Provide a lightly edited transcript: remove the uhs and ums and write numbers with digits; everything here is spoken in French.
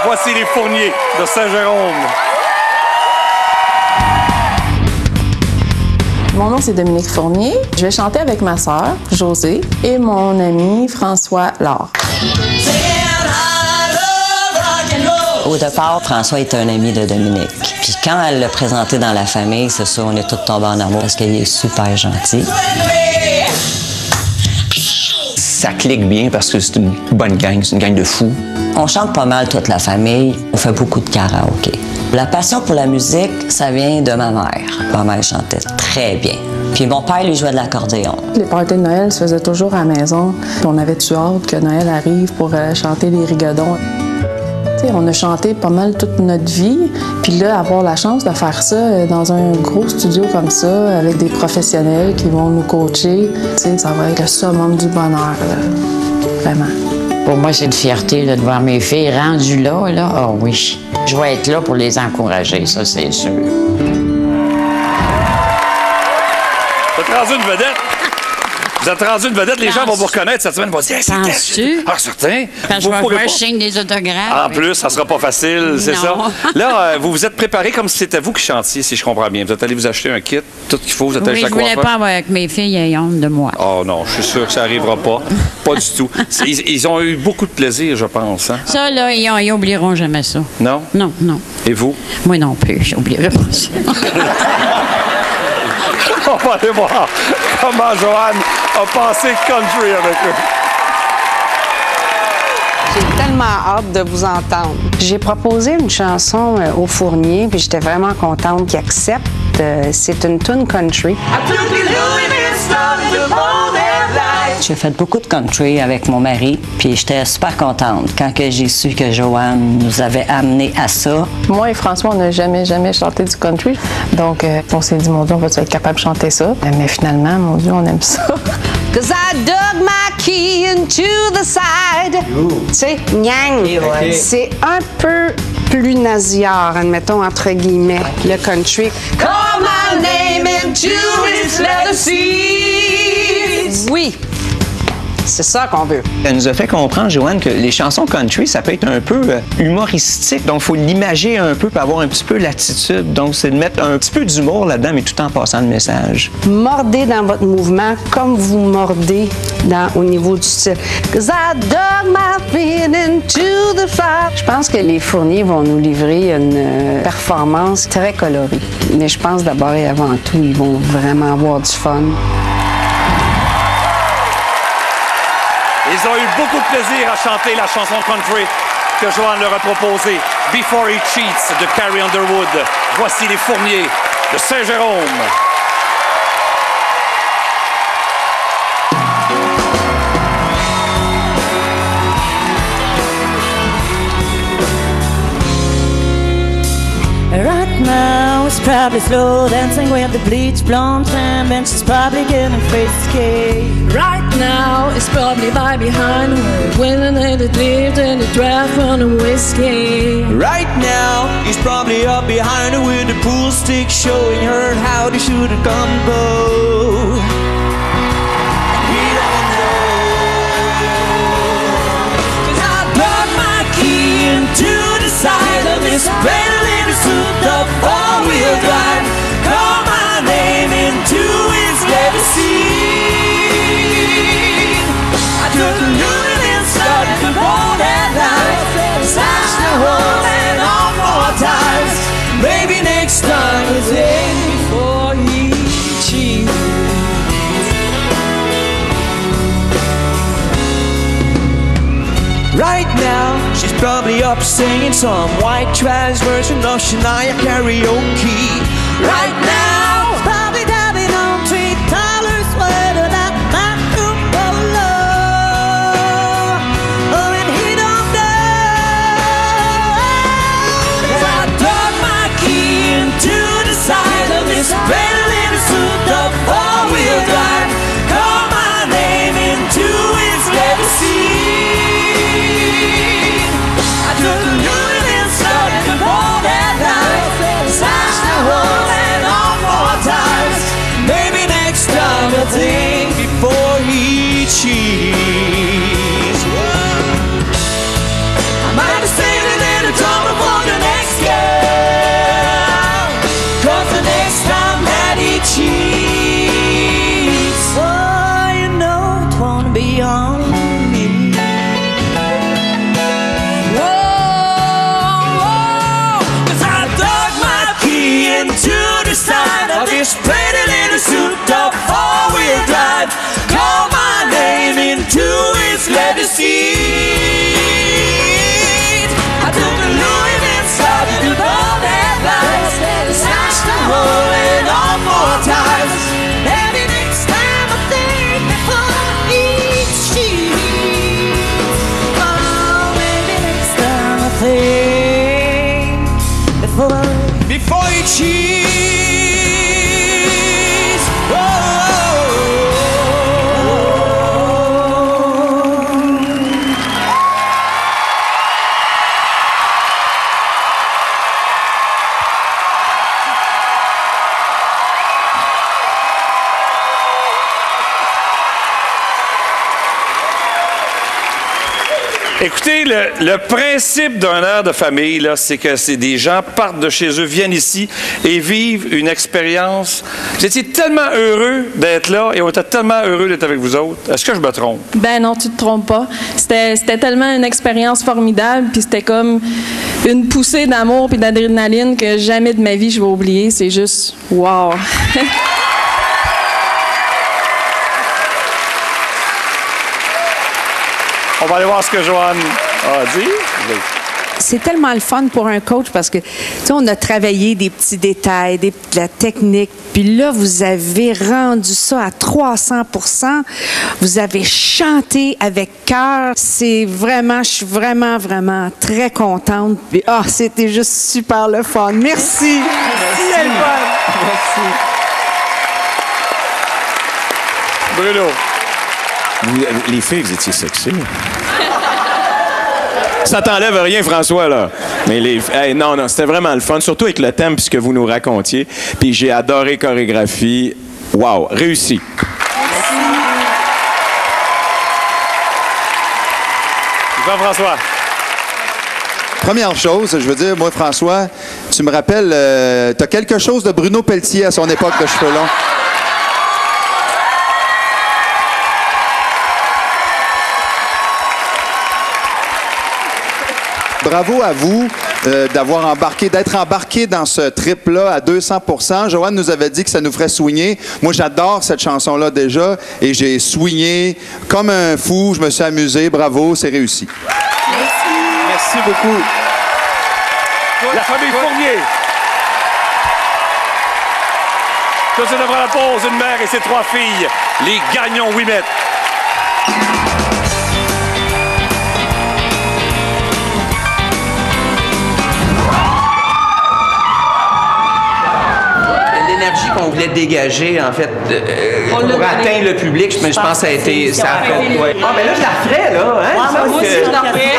Voici les Fourniers de Saint-Jérôme. Mon nom, c'est Dominique Fournier. Je vais chanter avec ma sœur, Josée, et mon ami François Laure. Au départ, François est un ami de Dominique. Puis quand elle l'a présenté dans la famille, c'est ça, on est tous tombés en amour parce qu'il est super gentil. Ça clique bien parce que c'est une bonne gang, c'est une gang de fous. On chante pas mal toute la famille, on fait beaucoup de karaoké. La passion pour la musique, ça vient de ma mère. Ma mère chantait très bien. Puis mon père, lui, jouait de l'accordéon. Les parties de Noël se faisaient toujours à la maison. On avait hâte que Noël arrive pour chanter les rigodons. T'sais, on a chanté pas mal toute notre vie. Puis là, avoir la chance de faire ça dans un gros studio comme ça, avec des professionnels qui vont nous coacher, ça va être le summum du bonheur, vraiment. Pour moi, c'est une fierté là, de voir mes filles rendues là. Oh oui. Je vais être là pour les encourager, ça, c'est sûr. Vous êtes rendu une vedette. Vous êtes rendu une vedette. Les gens vont vous reconnaître cette semaine. Ils vont dire, penses-tu? Ah, certain. Quand je vais faire, je signe des autographes. En plus, ça sera pas facile, c'est ça. Là, vous vous êtes préparé comme si c'était vous qui chantiez, si je comprends bien. Vous êtes allé vous acheter un kit, tout ce qu'il faut, vous êtes allé oui, chaque fois. Je voulais pas avoir avec mes filles et honte de moi. Oh non, je suis sûr que ça n'arrivera pas. Pas du tout. Ils ont eu beaucoup de plaisir, je pense. Hein? Ça, là, ils oublieront jamais ça. Non? Non, non. Et vous? Moi non plus, j'oublierai pas ça. On va aller voir comment Joanne a passé country avec eux. J'ai tellement hâte de vous entendre. J'ai proposé une chanson aux Fourniers, puis j'étais vraiment contente qu'ils acceptent. C'est une tune country. J'ai fait beaucoup de country avec mon mari, puis j'étais super contente quand j'ai su que Joanne nous avait amené à ça. Moi et François, on n'a jamais chanté du country. Donc, on s'est dit, mon Dieu, on va être capable de chanter ça. Mais finalement, mon Dieu, on aime ça. Cause I dug my key into the side. Tu sais, nyang. Okay. C'est un peu plus nasillard, admettons, entre guillemets, le country. Call my name into its leather seats. Oui. C'est ça qu'on veut. Elle nous a fait comprendre, Joanne, que les chansons country, ça peut être un peu humoristique. Donc, il faut l'imager un peu pour avoir un petit peu l'attitude. Donc, c'est de mettre un petit peu d'humour là-dedans, mais tout en passant le message. Mordez dans votre mouvement comme vous mordez au niveau du style. Cause I dug my feet into the fire. Je pense que les Fourniers vont nous livrer une performance très colorée. Mais je pense d'abord et avant tout, ils vont vraiment avoir du fun. Ils ont eu beaucoup de plaisir à chanter la chanson country que Joanne leur a proposée, Before He Cheats, de Carrie Underwood. Voici les Fourniers de Saint-Jérôme. Right now it's probably slow dancing with the bleach blonde femme, and she's probably getting frisky. Right now it's probably by behind her, winning and it lived in the draft on a whiskey. Right now he's probably up behind her with the pool stick, showing her how they should have come and go. We don't know, 'cause I dug my key into the side of this brand little suit of four-wheel drive. Call my name into its leather seat. I took a look and started to roll that line. Slash the hole and on more times. Maybe next time it's before he cheats. Right now, she's probably up singing some white trash version of Shania karaoke. Right now, probably dabbing on $3 sweater that Marco Polo. Oh, and he don't know. 'Cause I dug my key into the side of this brand little suit of four-wheel drive. Call my name into its leather seat. I took a look and started to roll that line. Slash the hole and on more time. into its leather seat. I took a Louis and started to all that lies. Smashed the hole in all 4 times. Maybe next time I think before each sheet. Oh, maybe next time I think before each sheet. Écoutez, le principe d'un air de famille, là, c'est que des gens partent de chez eux, viennent ici et vivent une expérience. J'étais tellement heureux d'être là et on était tellement heureux d'être avec vous autres. Est-ce que je me trompe? Ben non, tu te trompes pas. C'était tellement une expérience formidable, puis c'était comme une poussée d'amour puis d'adrénaline que jamais de ma vie je vais oublier. C'est juste wow. On va aller voir ce que Joanne a dit. C'est tellement le fun pour un coach parce que, tu sais, on a travaillé des petits détails, de la technique, puis là, vous avez rendu ça à 300%. Vous avez chanté avec cœur. C'est vraiment, je suis vraiment, vraiment très contente. Puis, c'était juste super le fun. Merci. Merci. Merci. Bruno. Les filles, vous étiez sexy. Ça t'enlève rien, François, là. Mais non, c'était vraiment le fun, surtout avec le thème puisque vous nous racontiez. Puis j'ai adoré chorégraphie. Wow, réussi. Merci. Jean-François. Première chose, je veux dire, moi, François, tu me rappelles, t'as quelque chose de Bruno Pelletier à son époque de cheveux longs. Bravo à vous d'être embarqué dans ce trip-là à 200%. Joanne nous avait dit que ça nous ferait swinger. Moi, j'adore cette chanson-là déjà et j'ai swingé comme un fou. Je me suis amusé. Bravo, c'est réussi. Merci. Merci beaucoup. La famille Fournier. Tout de suite après la pause, une mère et ses 3 filles, les gagnons Ouimet. L'énergie qu'on voulait dégager, en fait, pour atteindre le public, mais je pense que ça a été... Ah, mais là, je la referais, là. Hein? Moi aussi, je la referais.